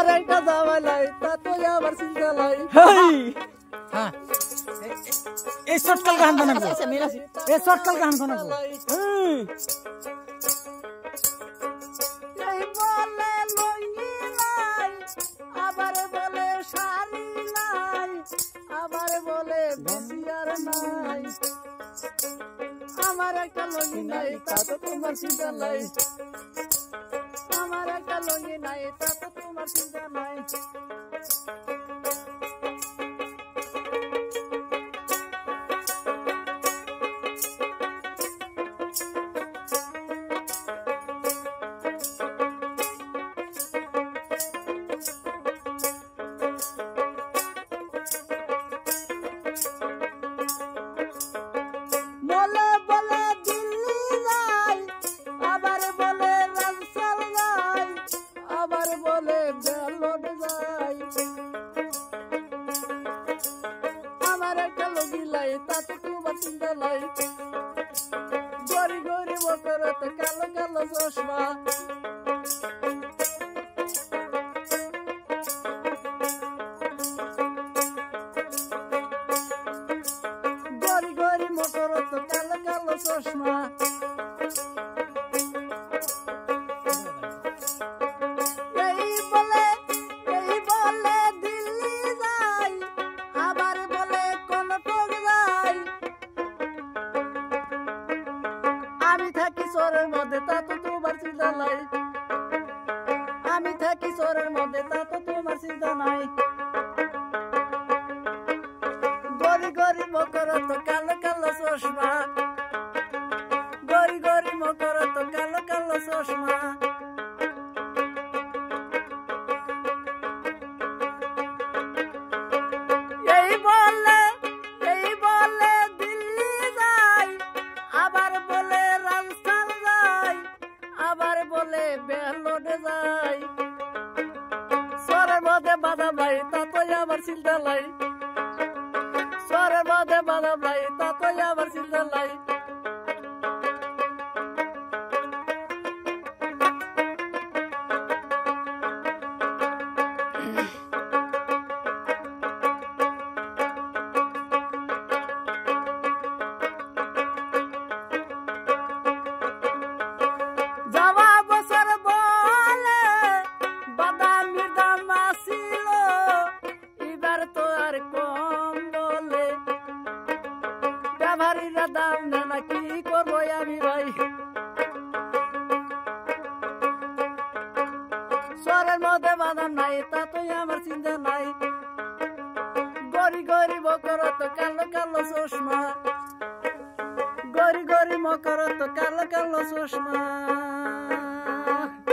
আমার একটা জামাই লাই তা তো আমার চিন্তা লাই হ্যাঁ এই শর্টকাল গান বানাবো এই শর্টকাল গান বানাবো এই বলে লঙ্গি লাই আবার বলে শাড়ি লাই আবার বলে বেশিয়ার নাই আমার একটা লঙ্গি নাই তা তো তোমার চিন্তা লাই আমার একটা লঙ্গি নাই তা তো তোমার চিন্তা নাই বলে বলে দিল্লি যাই আবার বলে রামসাল যাই আবার বলে বেলট যাই আমার একটা লগি লাই তা তো তোমার চিন্তা লাই গরি গরি বকরত কালো কালো চশমা গরি গরি মকরত কালো কালো চশমা এই বলে দিল্লি যাই আবার বলে কনকর যাই আমি থাকি শহরের মধ্যে তা তো তোমার চিন্তা নাই আমি থাকি শহরের মধ্যে তা তো তোমার চিন্তা নাই গরি গরি মকরত কালো কালো চশমা গরি গরি মকরত কালো কালো চশমা এই বলে দিল্লি যাই আবার বলে রামসাল যাই আবার বলে বেলট যাই শহরের মধ্যে বাধা ভাই তা তো আমার চিন্তা লাই শহরের মধ্যে বাধা ভাই তা তো আমার চিন্তা লাই যাওয়া বছর বলে বাদামির দাম আসিল এবার তো আর কম বলে ব্যবহারীরা দাম নেয় না কি করবো আমি ভাই শহরের মধ্যে বাদাম নাই তা তো আমার চিন্তা নাই গরি গরি বকরত কালো কালো চশমা গরি গরি মকরত কালো কালো চশমা